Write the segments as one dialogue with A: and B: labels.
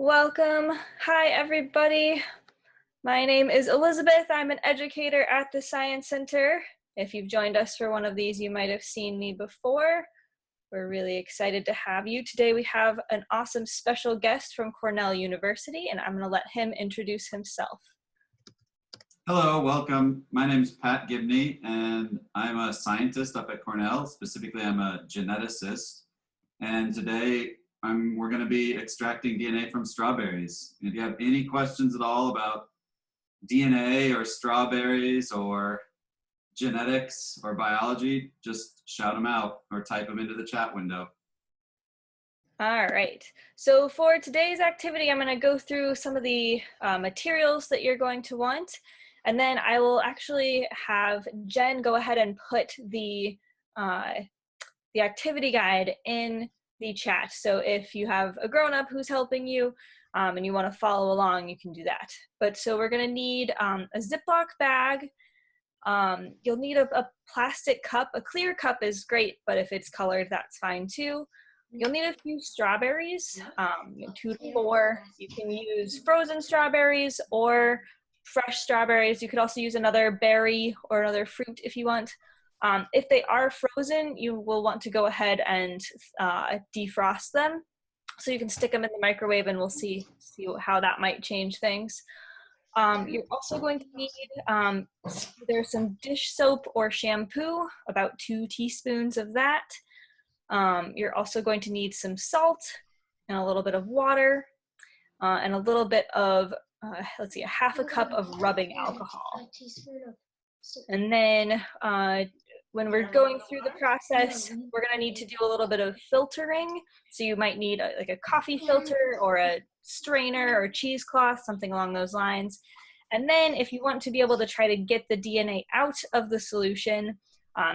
A: Welcome. Hi, everybody. My name is Elizabeth. I'm an educator at the Science Center. If you've joined us for one of these, you might have seen me before. We're really excited to have you. Today we have an awesome special guest from Cornell University, and I'm going to let him introduce himself.
B: Hello, welcome. My name is Pat Gibney, and I'm a scientist up at Cornell. Specifically, I'm a geneticist. And today, we're going to be extracting DNA from strawberries. If you have any questions at all about DNA or strawberries or genetics or biology, just shout them out or type them into the chat window.
A: All right. So for today's activity, I'm going to go through some of the materials that you're going to want. And then I will actually have Jen go ahead and put the activity guide in the chat. So if you have a grown-up who's helping you and you want to follow along, you can do that. But so we're going to need a Ziploc bag. You'll need a plastic cup. A clear cup is great, but if it's colored, that's fine too. You'll need a few strawberries, 2 to 4. You can use frozen strawberries or fresh strawberries. You could also use another berry or another fruit if you want. If they are frozen, you will want to go ahead and defrost them. So you can stick them in the microwave and we'll see how that might change things. You're also going to need either some dish soap or shampoo, about 2 teaspoons of that. You're also going to need some salt and a little bit of water and a little bit of, let's see, a half a cup of rubbing alcohol. And then when we're going through the process, we're going to need to do a little bit of filtering. So you might need like a coffee filter or a strainer or cheesecloth, something along those lines. And then if you want to be able to try to get the DNA out of the solution,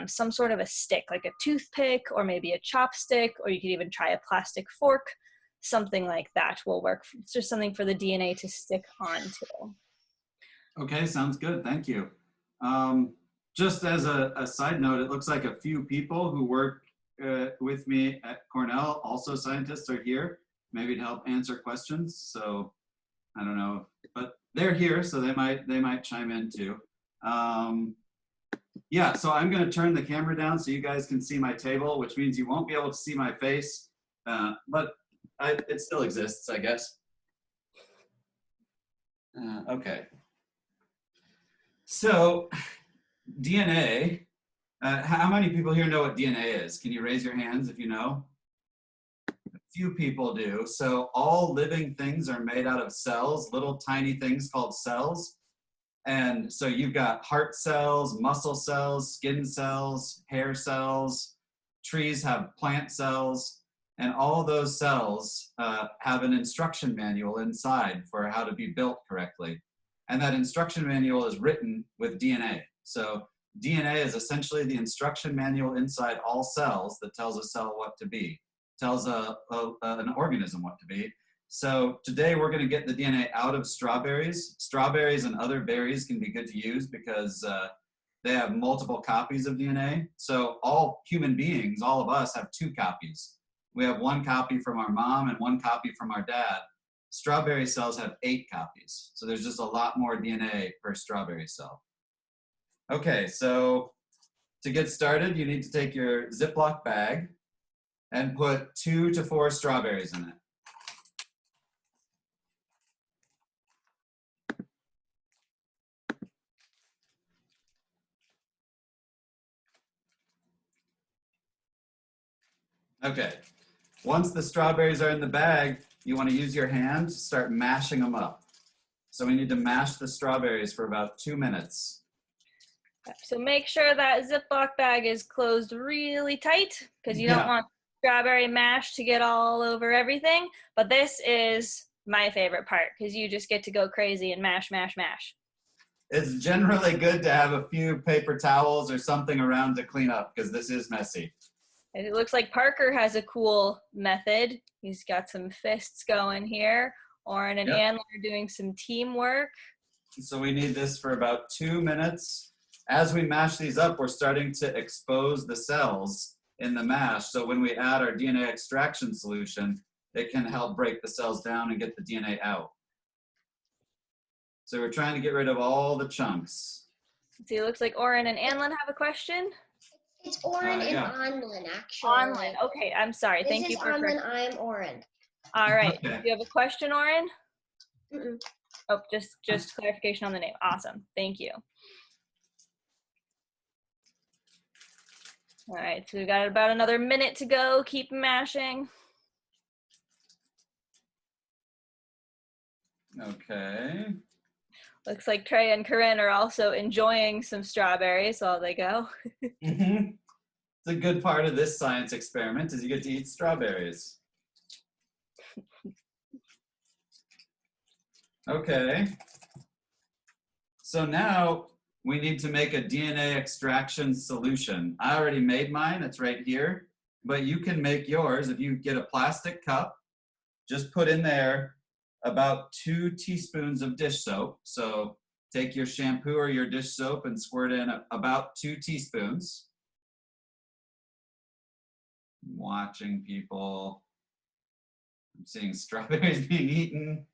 A: some sort of a stick, like a toothpick or maybe a chopstick, or you could even try a plastic fork, something like that will work. It's just something for the DNA to stick onto.
B: Okay, sounds good. Thank you. Just as a side note, it looks like a few people who work with me at Cornell, also scientists, are here, maybe to help answer questions. So I don't know, but they're here, so they might chime in too. Yeah, so I'm going to turn the camera down so you guys can see my table, which means you won't be able to see my face, but it still exists, I guess. Okay. So DNA, how many people here know what DNA is? Can you raise your hands if you know? A few people do. So all living things are made out of cells, little tiny things called cells. And so you've got heart cells, muscle cells, skin cells, hair cells, trees have plant cells, and all those cells have an instruction manual inside for how to be built correctly. And that instruction manual is written with DNA. So DNA is essentially the instruction manual inside all cells that tells a cell what to be, tells an organism what to be. So today we're going to get the DNA out of strawberries. Strawberries and other berries can be good to use because they have multiple copies of DNA. So all human beings, all of us, have 2 copies. We have 1 copy from our mom and 1 copy from our dad. Strawberry cells have 8 copies. So there's just a lot more DNA per strawberry cell. Okay, so to get started, you need to take your Ziploc bag and put 2 to 4 strawberries in it. Okay, once the strawberries are in the bag, you want to use your hand to start mashing them up. So we need to mash the strawberries for about 2 minutes.
A: So make sure that Ziploc bag is closed really tight because you don't want strawberry mash to get all over everything. But this is my favorite part because you just get to go crazy and mash, mash, mash.
B: It's generally good to have a few paper towels or something around to clean up because this is messy.
A: It looks like Parker has a cool method. He's got some fists going here. Oren and Ann are doing some teamwork.
B: So we need this for about 2 minutes. As we mash these up, we're starting to expose the cells in the mash. So when we add our DNA extraction solution, it can help break the cells down and get the DNA out. So we're trying to get rid of all the chunks.
A: See, it looks like Oren and Anlin have a question.
C: It's Oren and
B: yeah.
C: Anlin, actually.
A: Anlin, okay, I'm sorry.
C: This
A: Thank
C: is
A: you for
C: Anlin, I'm Oren.
A: All right,
B: Okay.
A: do you have a question, Oren?
C: Mm-mm.
A: Oh, just clarification on the name. Awesome, thank you. All right, so we got about another minute to go. Keep mashing.
B: Okay.
A: Looks like Trey and Corinne are also enjoying some strawberries while they go.
B: Mm-hmm. It's a good part of this science experiment is you get to eat strawberries. Okay. So now we need to make a DNA extraction solution. I already made mine, it's right here, but you can make yours. If you get a plastic cup, just put in there about 2 teaspoons of dish soap. So take your shampoo or your dish soap and squirt in about 2 teaspoons. I'm watching people. I'm seeing strawberries being eaten.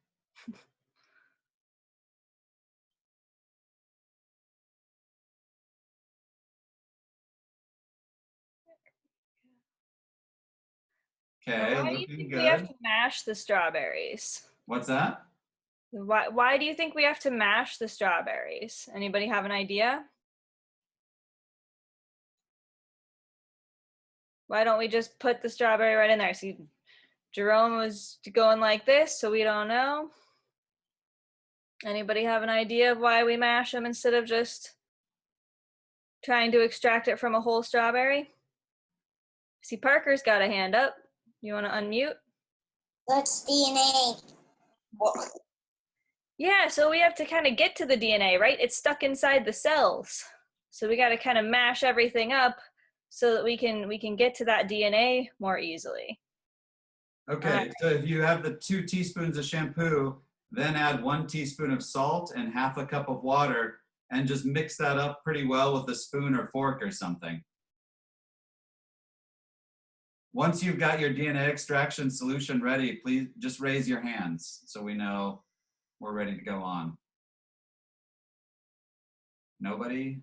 B: Okay,
A: Why do you
B: looking
A: think we have
B: good.
A: to mash the strawberries?
B: What's that?
A: Why do you think we have to mash the strawberries? Anybody have an idea? Why don't we just put the strawberry right in there? See, Jerome was going like this, so we don't know. Anybody have an idea of why we mash them instead of just trying to extract it from a whole strawberry? See, Parker's got a hand up. You want to unmute?
C: That's DNA.
A: Yeah, so we have to kind of get to the DNA, right? It's stuck inside the cells. So we got to kind of mash everything up so that we can get to that DNA more easily.
B: Okay, so if you have the 2 teaspoons of shampoo, then add 1 teaspoon of salt and half a cup of water and just mix that up pretty well with a spoon or fork or something. Once you've got your DNA extraction solution ready, please just raise your hands so we know we're ready to go on. Nobody?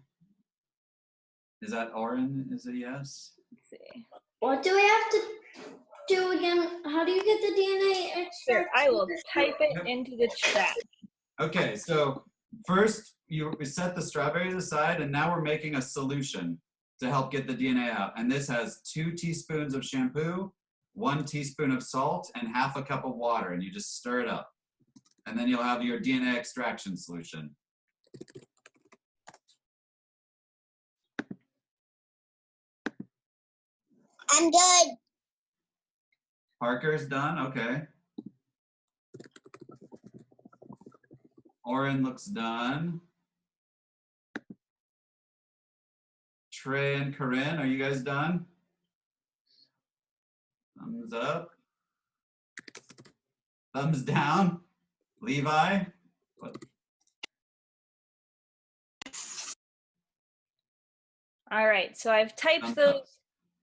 B: Is that Oren? Is it yes?
A: Let's see.
C: What do we have to do again? How do you get the DNA
A: Sure,
C: extract?
A: I will type it into the chat.
B: Okay, so first we set the strawberries aside and now we're making a solution to help get the DNA out. And this has 2 teaspoons of shampoo, 1 teaspoon of salt, and half a cup of water. And you just stir it up. And then you'll have your DNA extraction solution.
C: I'm done.
B: Parker's done, okay. Oren looks done. Trey and Corinne, are you guys done? Thumbs up. Thumbs down. Levi? What?
A: All right, so I've typed those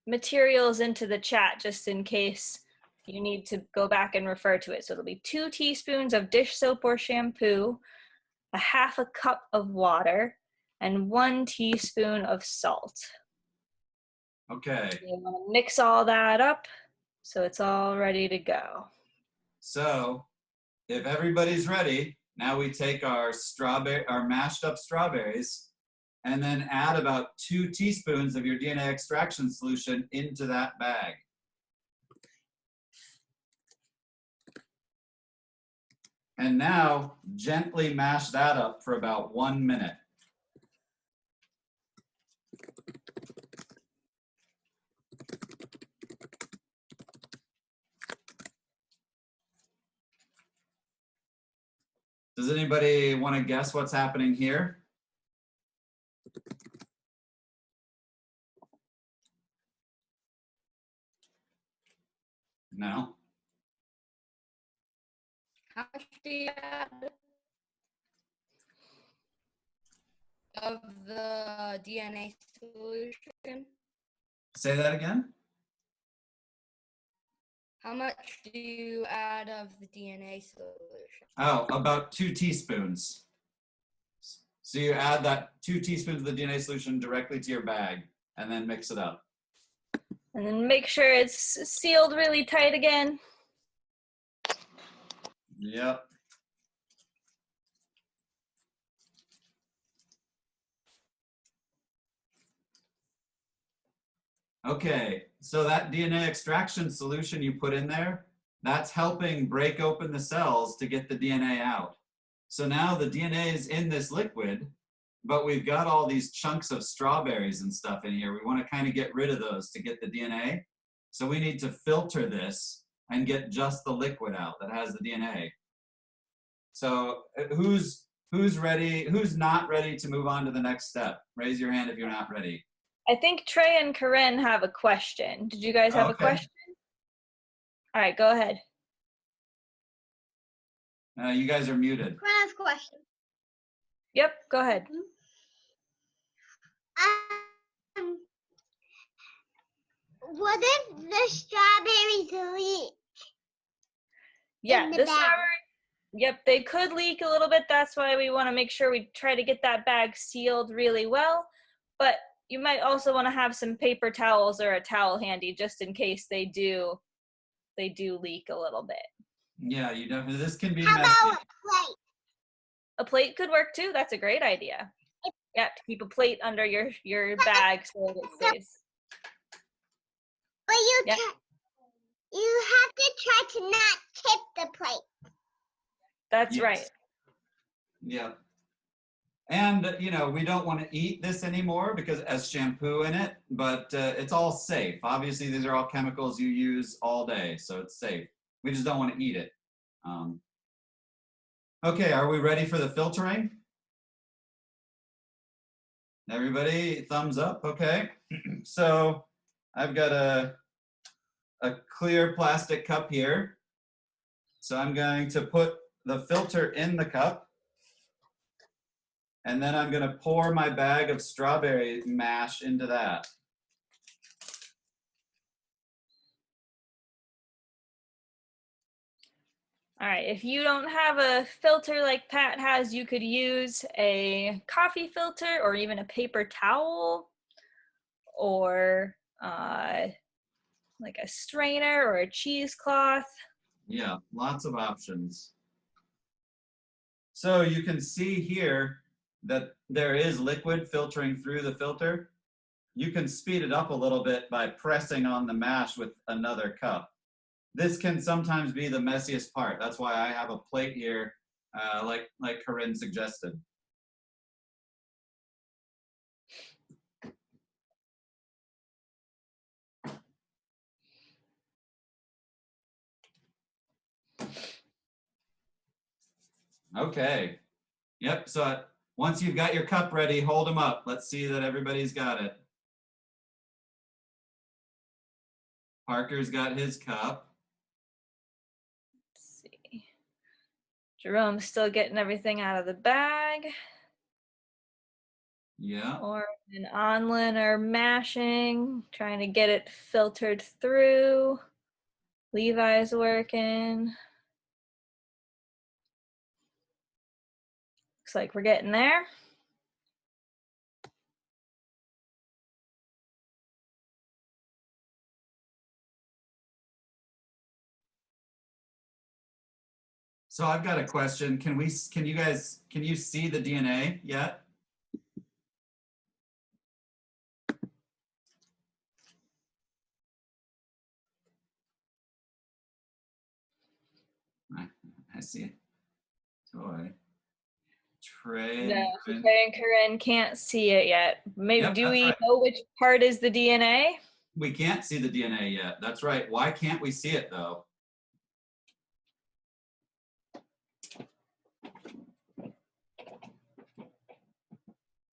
A: materials into the chat just in case you need to go back and refer to it. So it'll be 2 teaspoons of dish soap or shampoo, a half a cup of water, and 1 teaspoon of salt.
B: Okay.
A: You want to mix all that up so it's all ready to go.
B: So if everybody's ready, now we take our mashed up strawberries and then add about 2 teaspoons of your DNA extraction solution into that bag. And now gently mash that up for about 1 minute. Does anybody want to guess what's happening here? No?
D: How much do you add of the DNA solution?
B: Say that again?
D: How much do you add of the DNA solution?
B: Oh, about 2 teaspoons. So you add that 2 teaspoons of the DNA solution directly to your bag and then mix it up.
A: And then make sure it's sealed really tight again.
B: Yep. Okay, so that DNA extraction solution you put in there, that's helping break open the cells to get the DNA out. So now the DNA is in this liquid, but we've got all these chunks of strawberries and stuff in here. We want to kind of get rid of those to get the DNA. So we need to filter this and get just the liquid out that has the DNA. So who's ready? Who's not ready to move on to the next step? Raise your hand if you're not ready.
A: I think Trey and Corinne have a question. Did you guys have a question? All right, go ahead.
B: You guys are muted.
C: Can I ask a question?
A: Yep, go ahead.
C: What if the strawberries leak?
A: Yeah,
C: in the
A: the
C: bag?
A: strawberry. Yep, they could leak a little bit. That's why we want to make sure we try to get that bag sealed really well. But you might also want to have some paper towels or a towel handy just in case they do leak a little bit.
B: Yeah, you definitely. This can be
C: How
B: messy.
C: about a plate?
A: A plate could work too. That's a great idea. Yeah, to keep a plate under your bag so that it stays.
C: But you
A: Yeah.
C: you have to try to not tip the plate.
A: That's
B: Yes.
A: right.
B: Yeah. And, you know, we don't want to eat this anymore because it has shampoo in it, but it's all safe. Obviously, these are all chemicals you use all day, so it's safe. We just don't want to eat it. Okay, are we ready for the filtering? Everybody, thumbs up, okay. So I've got a clear plastic cup here. So I'm going to put the filter in the cup. And then I'm going to pour my bag of strawberry mash into that.
A: All right, if you don't have a filter like Pat has, you could use a coffee filter or even a paper towel or like a strainer or a cheesecloth.
B: Yeah, lots of options. So you can see here that there is liquid filtering through the filter. You can speed it up a little bit by pressing on the mash with another cup. This can sometimes be the messiest part. That's why I have a plate here, like Corinne suggested. Okay. Yep. So once you've got your cup ready, hold them up. Let's see that everybody's got it. Parker's got his cup.
A: Let's see. Jerome's still getting everything out of the bag.
B: Yeah.
A: Or and Onlin are mashing, trying to get it filtered through. Levi's working. Looks like we're getting there.
B: So I've got a question. Can you see the DNA yet? I see it. Toy. Trey.
A: No, Trey and Corinne can't see it yet. Maybe
B: Yep,
A: do we
B: right.
A: know which part is the DNA?
B: We can't see the DNA yet. That's right. Why can't we see it though?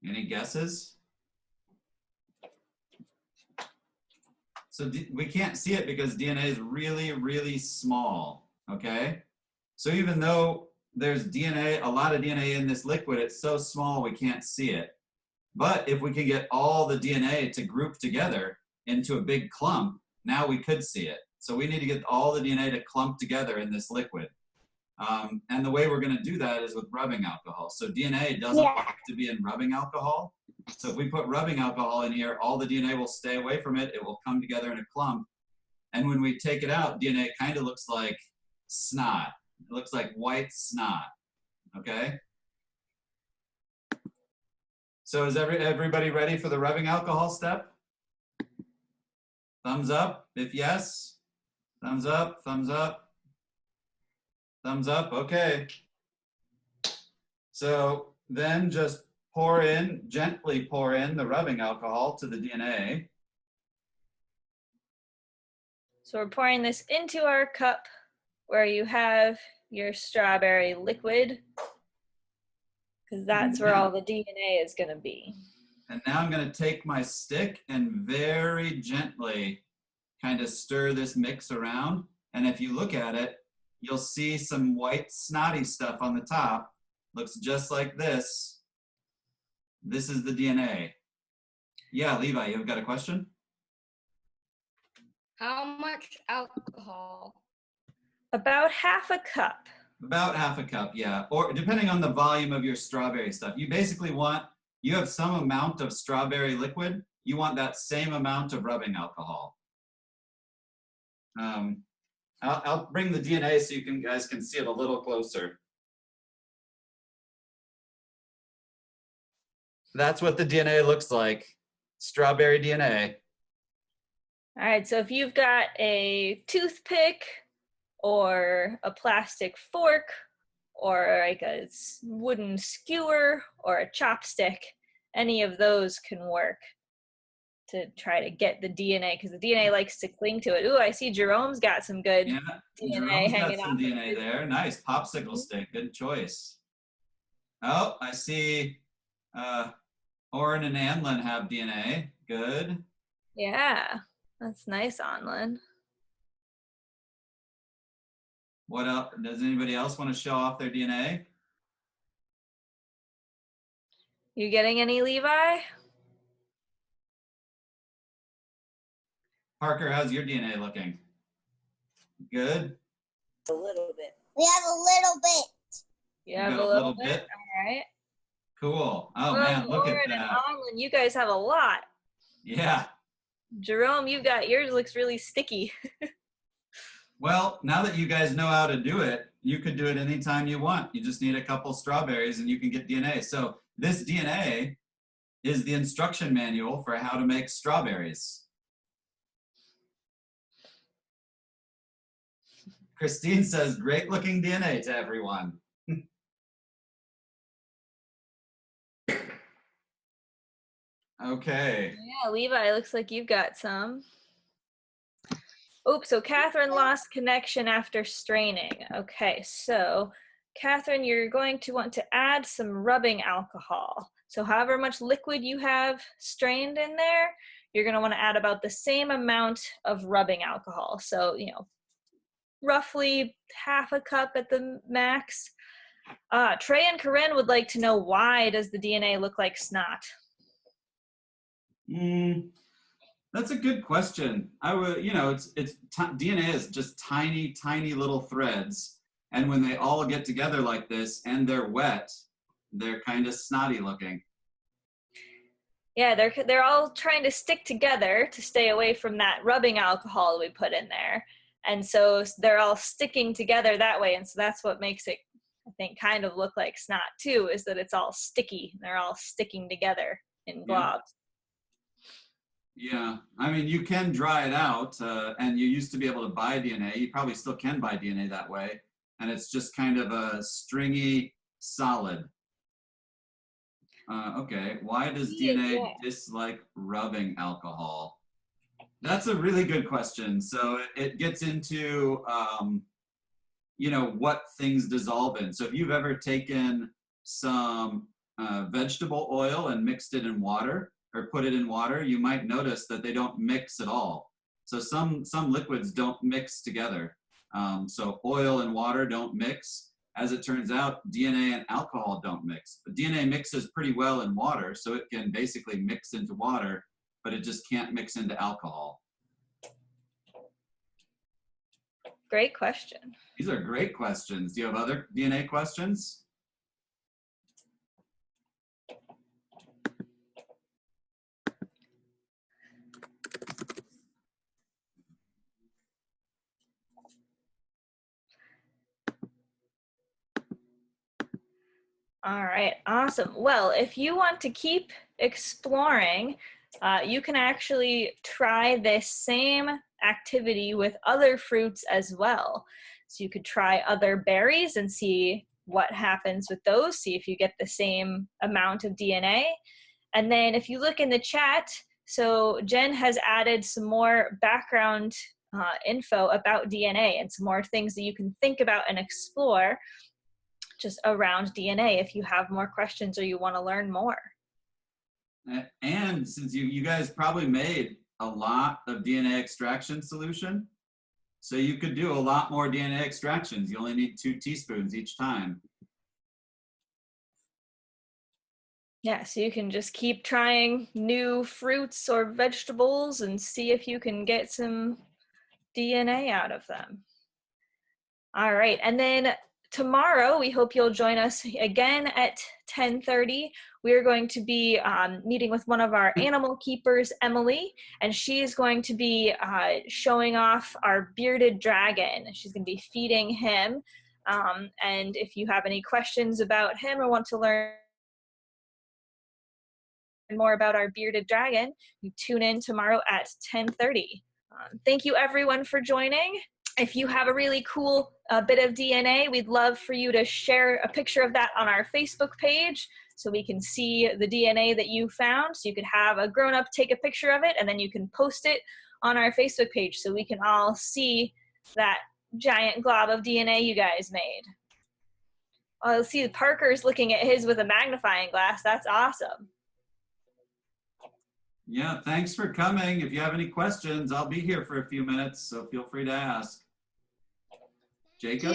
B: Any guesses? So we can't see it because DNA is really, really small, okay? So even though there's DNA, a lot of DNA in this liquid, it's so small we can't see it. But if we can get all the DNA to group together into a big clump, now we could see it. So we need to get all the DNA to clump together in this liquid. And the way we're going to do that is with rubbing alcohol. So DNA doesn't like to be in rubbing alcohol. So if we put rubbing alcohol in here, all the DNA will stay away from it. It will come together in a clump. And when we take it out, DNA kind of looks like snot. It looks like white snot, okay? So is everybody ready for the rubbing alcohol step? Thumbs up if yes. Thumbs up, thumbs up. Thumbs up, okay. So then just gently pour in the rubbing alcohol to the DNA.
A: So we're pouring this into our cup where you have your strawberry liquid, because that's where all the DNA is going to be.
B: And now I'm going to take my stick and very gently kind of stir this mix around. And if you look at it, you'll see some white snotty stuff on the top. Looks just like this. This is the DNA. Yeah, Levi, you've got a question?
D: How much alcohol?
A: About half a cup.
B: About half a cup, yeah. Or depending on the volume of your strawberry stuff. You basically want, you have some amount of strawberry liquid, you want that same amount of rubbing alcohol. I'll bring the DNA so you guys can see it a little closer. That's what the DNA looks like, strawberry DNA.
A: All right, so if you've got a toothpick or a plastic fork or like a wooden skewer or a chopstick, any of those can work to try to get the DNA, because the DNA likes to cling to it. Ooh, I see Jerome's got some good DNA
B: Jerome's
A: hanging
B: got some
A: off
B: DNA there. Nice, popsicle stick, good choice. Oh, I see Oren and Anlin have DNA, good.
A: Yeah, that's nice, Anlin.
B: What else? Does anybody else want to show off their DNA?
A: You getting any, Levi?
B: Parker, how's your DNA looking? Good?
A: A little bit.
C: We have a little bit.
A: You have
B: got
A: a little bit? All right.
B: Cool. Oh man, look at
A: Oren
B: that.
A: and Anlin, you guys have a lot.
B: Yeah.
A: Jerome, you got yours looks really sticky.
B: Well, now that you guys know how to do it, you could do it anytime you want. You just need a couple strawberries and you can get DNA. So this DNA is the instruction manual for how to make strawberries. Christine says, great looking DNA to everyone. Okay.
A: Yeah, Levi, looks like you've got some. Oops, so Catherine lost connection after straining. Okay, so Catherine, you're going to want to add some rubbing alcohol. So however much liquid you have strained in there, you're going to want to add about the same amount of rubbing alcohol. So, you know, roughly half a cup at the max. Trey and Corinne would like to know, why does the DNA look like snot?
B: That's a good question. I would, you know, DNA is just tiny, tiny little threads, and when they all get together like this and they're wet, they're kind of snotty looking.
A: Yeah, they're all trying to stick together to stay away from that rubbing alcohol we put in there, and so they're all sticking together that way, and so that's what makes it, I think, kind of look like snot too, is that it's all sticky. They're all sticking together in globs.
B: Yeah, I mean, you can dry it out, and you used to be able to buy DNA. You probably still can buy DNA that way, and it's just kind of a stringy solid. Okay, why does DNA dislike rubbing alcohol? That's a really good question. So it gets into, you know, what things dissolve in. So if you've ever taken some vegetable oil and mixed it in water, or put it in water, you might notice that they don't mix at all. So some liquids don't mix together. So oil and water don't mix. As it turns out, DNA and alcohol don't mix. But DNA mixes pretty well in water, so it can basically mix into water, but it just can't mix into alcohol.
A: Great question.
B: These are great questions. Do you have other DNA questions?
A: All right, awesome. Well, if you want to keep exploring, you can actually try this same activity with other fruits as well. So you could try other berries and see what happens with those, see if you get the same amount of DNA. And then if you look in the chat, so Jen has added some more background info about DNA and some more things that you can think about and explore just around DNA if you have more questions or you want to learn more.
B: And since you guys probably made a lot of DNA extraction solution, so you could do a lot more DNA extractions. You only need 2 teaspoons each time.
A: Yeah, so you can just keep trying new fruits or vegetables and see if you can get some DNA out of them. All right, and then tomorrow, we hope you'll join us again at 10:30. We are going to be meeting with one of our animal keepers, Emily, and she is going to be showing off our bearded dragon. She's going to be feeding him. And if you have any questions about him or want to learn more about our bearded dragon, you tune in tomorrow at 10:30. Thank you everyone for joining. If you have a really cool bit of DNA, we'd love for you to share a picture of that on our Facebook page so we can see the DNA that you found. So you could have a grown-up take a picture of it and then you can post it on our Facebook page so we can all see that giant glob of DNA you guys made. I'll see Parker's looking at his with a magnifying glass. That's awesome.
B: Yeah, thanks for coming. If you have any questions, I'll be here for a few minutes, so feel free to ask. Jacob?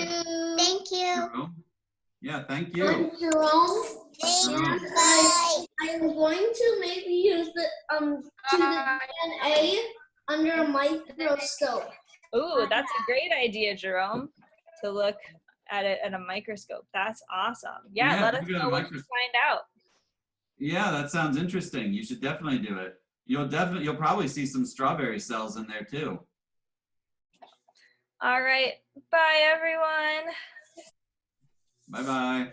C: Thank you.
B: Jerome? Yeah, thank you.
C: I'm Jerome.
B: Jerome.
C: I'm going to maybe use the DNA under a microscope.
A: Ooh, that's a great idea, Jerome, to look at it at a microscope. That's awesome. Yeah, let us
B: give it a
A: know what you find out.
B: Yeah, that sounds interesting. You should definitely do it. You'll probably see some strawberry cells in there too.
A: All right. Bye, everyone.
B: Bye-bye.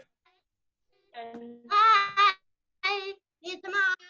C: Bye. See you tomorrow.